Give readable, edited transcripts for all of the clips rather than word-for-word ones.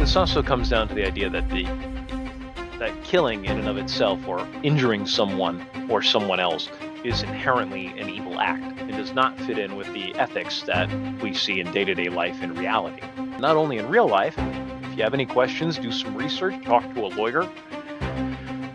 This also comes down to the idea that that killing in and of itself or injuring someone or someone else is inherently an evil act and does not fit in with the ethics that we see in day-to-day life in reality. Not only in real life, if you have any questions, do some research, talk to a lawyer,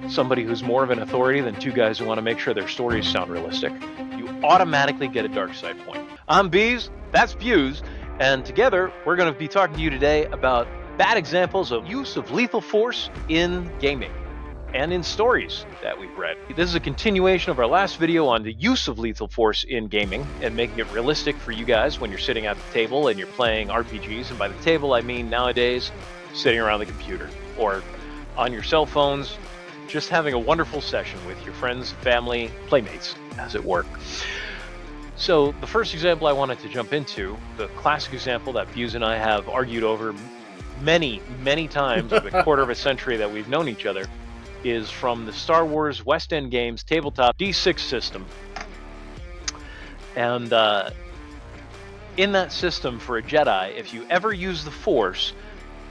somebody who's more of an authority than two guys who want to make sure their stories sound realistic. You automatically get a dark side point. I'm Bees, that's Buse, and together we're going to be talking to you today about bad examples of use of lethal force in gaming and in stories that we've read. This is a continuation of our last video on the use of lethal force in gaming and making it realistic for you guys when you're sitting at the table and you're playing RPGs. And by the table, I mean nowadays sitting around the computer or on your cell phones, just having a wonderful session with your friends, family, playmates, as it were. So the first example I wanted to jump into, the classic example that Buse and I have argued over many, many times over the quarter of a century that we've known each other, is from the Star Wars West End Games tabletop D6 system. And in that system for a Jedi, if you ever use the Force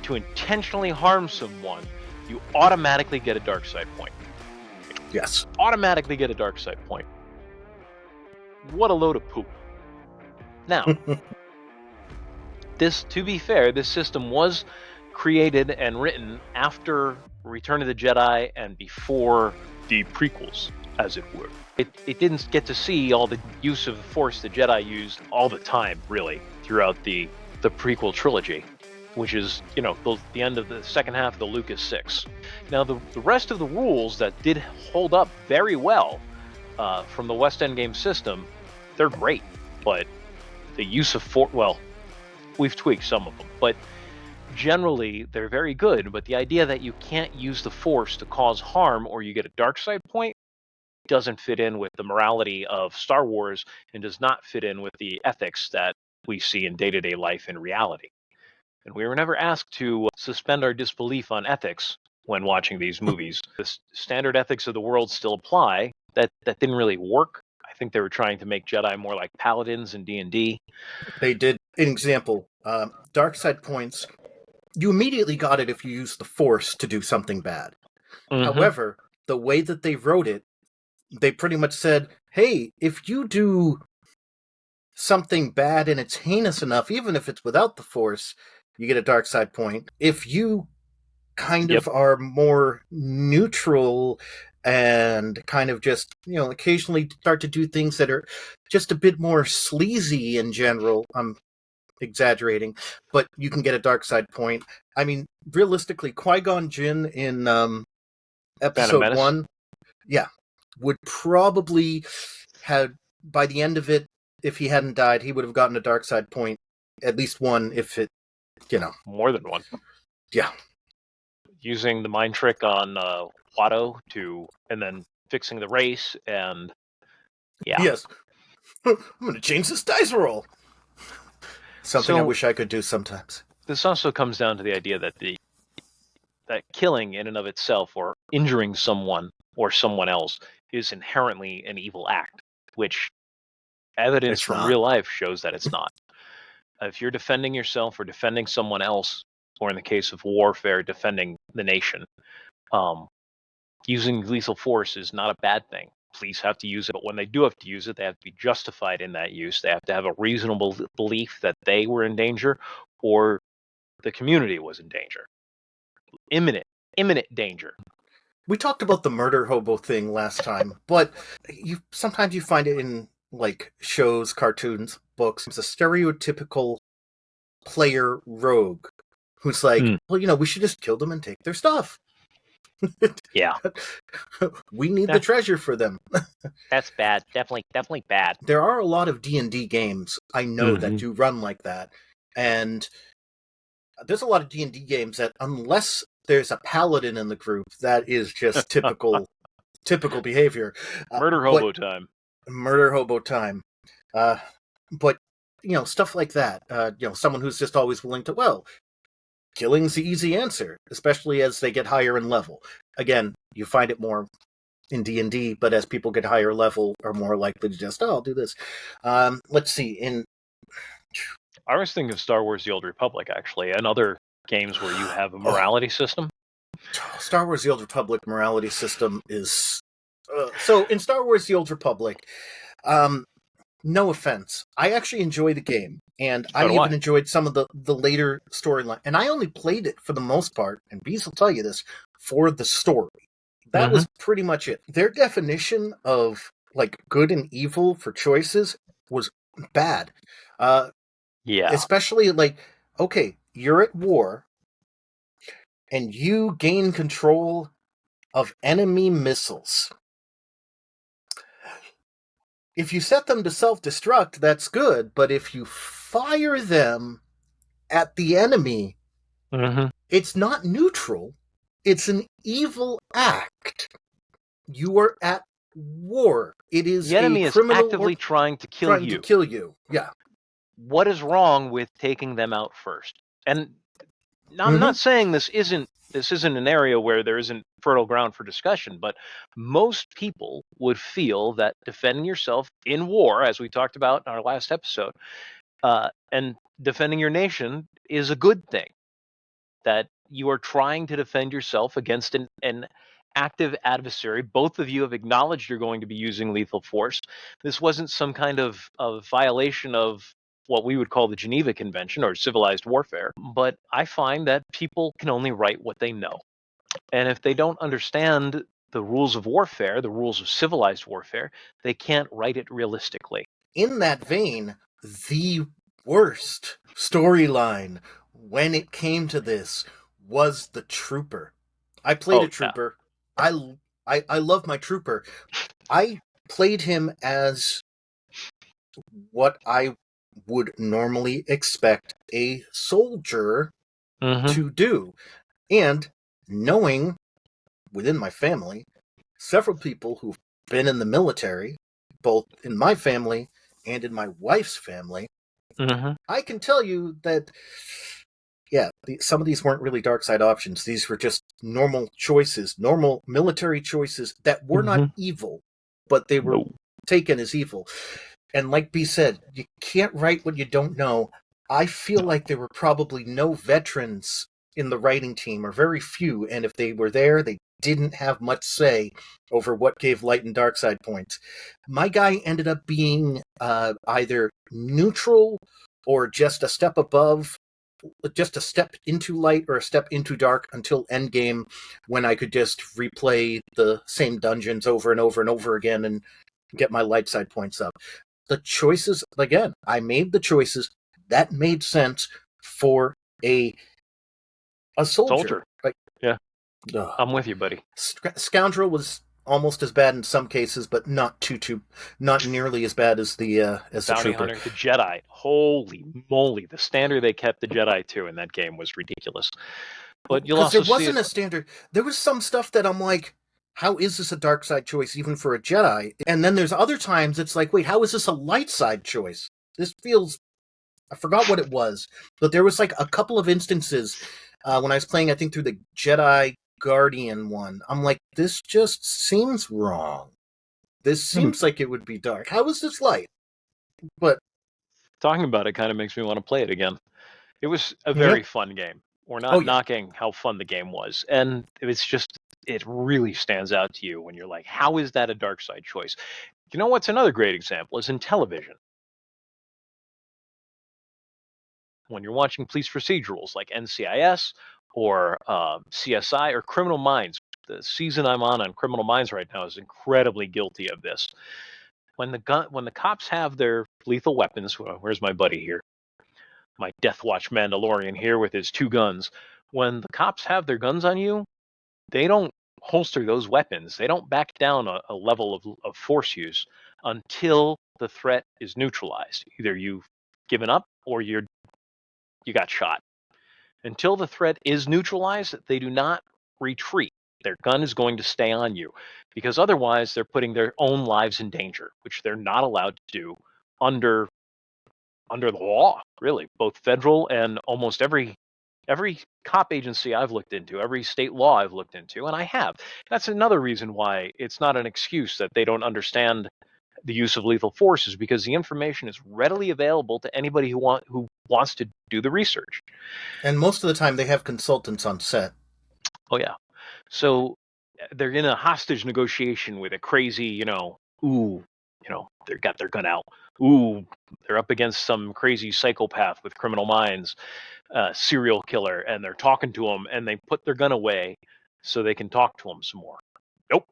to intentionally harm someone, you automatically get a dark side point. Yes. Automatically get a dark side point. What a load of poop. Now, to be fair, this system was created and written after Return of the Jedi and before the prequels, as it were. It didn't get to see all the use of the Force the Jedi used all the time, really, throughout the prequel trilogy, which is, the end of the second half of the Lucas 6. Now, the rest of the rules that did hold up very well from the West End game system, they're great, but the use of Force, well, we've tweaked some of them, but generally they're very good. But the idea that you can't use the Force to cause harm or you get a dark side point doesn't fit in with the morality of Star Wars and does not fit in with the ethics that we see in day-to-day life in reality. And we were never asked to suspend our disbelief on ethics when watching these movies. The standard ethics of the world still apply. That didn't really work. I think they were trying to make Jedi more like paladins in D&D. They did. An example, dark side points, you immediately got it if you used the Force to do something bad. Mm-hmm. However, the way that they wrote it, they pretty much said, hey, if you do something bad and it's heinous enough, even if it's without the Force, you get a dark side point. If you kind of are more neutral and kind of just, occasionally start to do things that are just a bit more sleazy in general, I'm exaggerating, but you can get a dark side point. I mean, realistically, Qui-Gon Jinn in episode 1, would probably have, by the end of it, if he hadn't died, he would have gotten a dark side point, at least one, if it, More than one. Yeah. Using the mind trick on Watto and then fixing the race, and Yes. I'm going to change this dice roll. Something I wish I could do sometimes. This also comes down to the idea that that killing in and of itself or injuring someone or someone else is inherently an evil act, which evidence from real life shows that it's not. If you're defending yourself or defending someone else, or in the case of warfare, defending the nation, using lethal force is not a bad thing. Police have to use it, but when they do have to use it, they have to be justified in that use. They have to have a reasonable belief that they were in danger or the community was in danger. Imminent danger. We talked about the murder hobo thing last time, but sometimes you find it in shows, cartoons, books. It's a stereotypical player rogue who's like, well, we should just kill them and take their stuff. Yeah. We need the treasure for them. That's bad. Definitely bad. There are a lot of D&D games I know that do run like that. And there's a lot of D&D games that, unless there's a paladin in the group, that is just typical behavior. Murder hobo time. Murder hobo time. But, stuff like that. Someone who's just always willing to, killing's the easy answer, especially as they get higher in level. Again, you find it more in D&D, but as people get higher level, are more likely to just, I'll do this. Let's see. I was thinking of Star Wars The Old Republic, actually, and other games where you have a morality system? Star Wars: The Old Republic morality system is so in Star Wars: The Old Republic. Um, no offense, I actually enjoy the game, and So I do even I. enjoyed some of the later storyline. And I only played it for the most part, and Bees will tell you this, for the story. That Mm-hmm. was pretty much it. Their definition of like good and evil for choices was bad. Yeah. Especially like, okay, you're at war and you gain control of enemy missiles. If you set them to self-destruct, that's good, but if you fire them at the enemy, Mm-hmm. it's not neutral. It's an evil act. You are at war. It is The a enemy is criminal or actively trying to kill trying to you. kill you. Yeah. What is wrong with taking them out first? And I'm Mm-hmm. not saying this isn't an area where there isn't fertile ground for discussion, but most people would feel that defending yourself in war, as we talked about in our last episode, and defending your nation is a good thing. That you are trying to defend yourself against an active adversary. Both of you have acknowledged you're going to be using lethal force. This wasn't some kind of violation of what we would call the Geneva Convention or civilized warfare. But I find that people can only write what they know. And if they don't understand the rules of warfare, the rules of civilized warfare, they can't write it realistically. In that vein, the worst storyline when it came to this was the Trooper. I played Oh, a yeah. Trooper. I love my Trooper. I played him as what I would normally expect a soldier Mm-hmm. to do. And knowing within my family several people who've been in the military, both in my family and in my wife's family, Mm-hmm. I can tell you that, yeah, some of these weren't really dark side options. These were just normal choices, normal military choices that were not Mm-hmm. evil, but they were No. taken as evil. And like B said, you can't write what you don't know. I feel like there were probably no veterans in the writing team, or very few, and if they were there, they didn't have much say over what gave light and dark side points. My guy ended up being either neutral or just a step above, just a step into light or a step into dark until endgame, when I could just replay the same dungeons over and over and over again and get my light side points up. The choices, again, I made the choices that made sense for a soldier. Soldier. Like, Yeah. ugh. I'm with you, buddy. Scoundrel was almost as bad in some cases, but not nearly as bad as the Bounty Trooper. Hunter, the Jedi. Holy moly, the standard they kept the Jedi to in that game was ridiculous. But you'll Because there also see wasn't it. a standard. There was some stuff that I'm like, how is this a dark side choice even for a Jedi? And then there's other times it's like, wait, how is this a light side choice? This feels, I forgot what it was, but there was like a couple of instances when I was playing, I think through the Jedi Guardian one. I'm like, this just seems wrong. This seems like it would be dark. How is this light? But Talking about it kind of makes me want to play it again. It was a yeah, very fun game. We're oh not yeah, knocking how fun the game was. And it's just, it really stands out to you when you're like, how is that a dark side choice? You know what's another great example is in television. When you're watching police procedurals like NCIS or CSI or Criminal Minds. The season I'm on Criminal Minds right now is incredibly guilty of this. When the cops have their lethal weapons, where's my buddy here? My Death Watch Mandalorian here with his two guns. When the cops have their guns on you, they don't holster those weapons. They don't back down a level of force use until the threat is neutralized. Either you've given up or you got shot. Until the threat is neutralized, they do not retreat. Their gun is going to stay on you because otherwise they're putting their own lives in danger, which they're not allowed to do under the law, really. Both federal and almost every cop agency I've looked into, every state law I've looked into, and I have. That's another reason why it's not an excuse that they don't understand the use of lethal force is because the information is readily available to anybody who wants to do the research. And most of the time they have consultants on set. Oh yeah. So they're in a hostage negotiation with a crazy, they've got their gun out. Ooh, they're up against some crazy psychopath with criminal minds, serial killer, and they're talking to him, and they put their gun away so they can talk to him some more. Nope.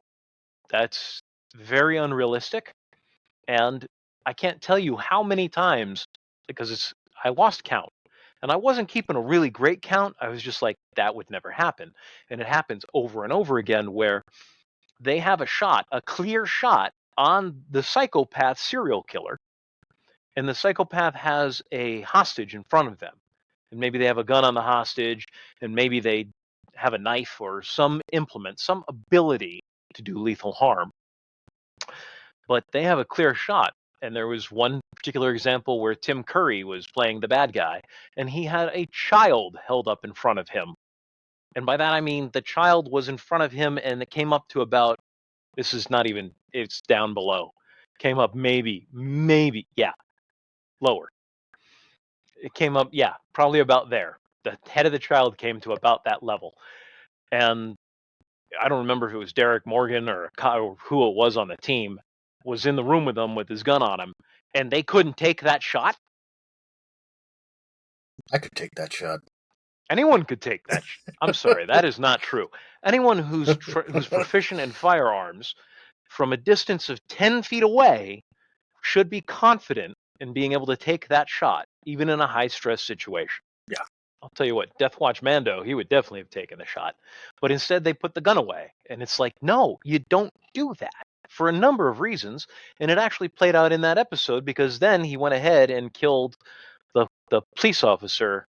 That's very unrealistic. And I can't tell you how many times, because I lost count. And I wasn't keeping a really great count. I was just like, that would never happen. And it happens over and over again where they have a clear shot on the psychopath serial killer. And the psychopath has a hostage in front of them. And maybe they have a gun on the hostage, and maybe they have a knife or some implement, some ability to do lethal harm. But they have a clear shot. And there was one particular example where Tim Curry was playing the bad guy, and he had a child held up in front of him. And by that I mean the child was in front of him, and it came up to about, this is not even, it's down below. Came up maybe, yeah, lower. It came up, yeah, probably about there. The head of the child came to about that level. And I don't remember if it was Derek Morgan or who it was on the team, was in the room with them with his gun on him, and they couldn't take that shot. I could take that shot. Anyone could take that. I'm sorry, that is not true. Anyone who's proficient in firearms from a distance of 10 feet away should be confident in being able to take that shot, even in a high-stress situation. Yeah. I'll tell you what, Death Watch Mando, he would definitely have taken the shot. But instead, they put the gun away. And it's like, no, you don't do that for a number of reasons. And it actually played out in that episode because then he went ahead and killed the police officer,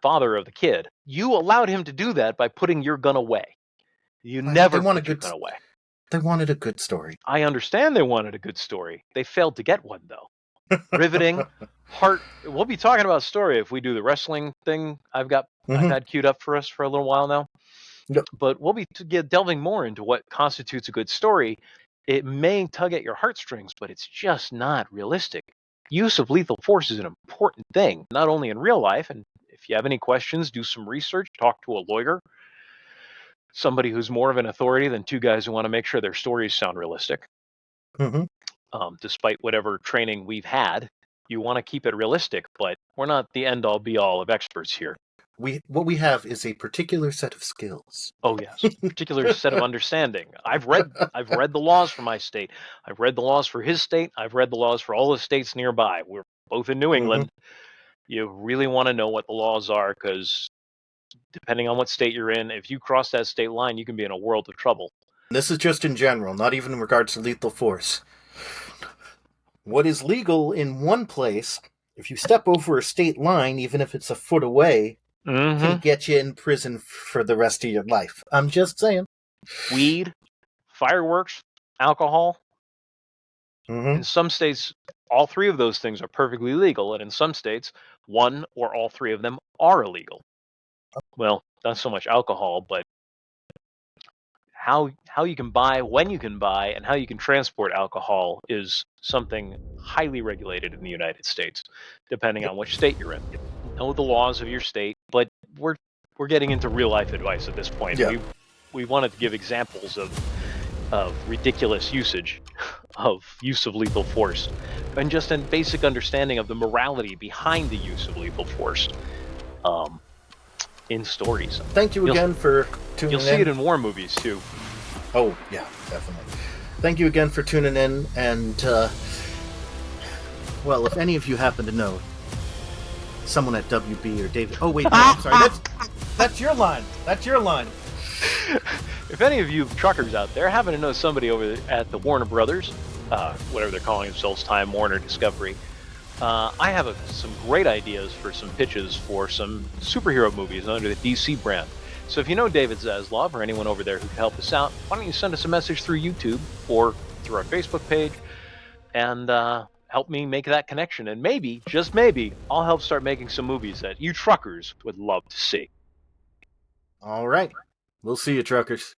father of the kid. You allowed him to do that by putting your gun away. You never put your gun away. They wanted a good story. I understand they wanted a good story. They failed to get one, though. Riveting, heart. We'll be talking about story if we do the wrestling thing I've had queued up for us for a little while now. Yep. But we'll be delving more into what constitutes a good story. It may tug at your heartstrings, but it's just not realistic. Use of lethal force is an important thing, not only in real life. And if you have any questions, do some research, talk to a lawyer, somebody who's more of an authority than two guys who want to make sure their stories sound realistic. Mm-hmm. Despite whatever training we've had, you want to keep it realistic, but we're not the end-all be-all of experts here. What we have is a particular set of skills. Oh yes, a particular set of understanding. I've read the laws for my state. I've read the laws for his state. I've read the laws for all the states nearby. We're both in New England. You really want to know what the laws are, because depending on what state you're in, if you cross that state line, you can be in a world of trouble. This is just in general, not even in regards to lethal force. What is legal in one place, if you step over a state line, even if it's a foot away, can get you in prison for the rest of your life. I'm just saying. Weed, fireworks, alcohol. In some states, all three of those things are perfectly legal, and in some states, one or all three of them are illegal. Well, not so much alcohol, but how you can buy, when you can buy, and how you can transport alcohol is something highly regulated in the United States, depending on which state you're in. Know the laws of your state, but we're getting into real life advice at this point. Yeah. We wanted to give examples of ridiculous use of lethal force, and just a basic understanding of the morality behind the use of lethal force in stories. Thank you again for tuning in. You'll see it in war movies too. Oh yeah, definitely. Thank you again for tuning in, and well, if any of you happen to know someone at WB or David, oh wait, no, I'm sorry, that's your line. That's your line. If any of you truckers out there happen to know somebody over at the Warner Brothers, whatever they're calling themselves, Time Warner Discovery, I have some great ideas for some pitches for some superhero movies under the DC brand. So if you know David Zaslav or anyone over there who can help us out, why don't you send us a message through YouTube or through our Facebook page and help me make that connection. And maybe, just maybe, I'll help start making some movies that you truckers would love to see. All right. We'll see you, truckers.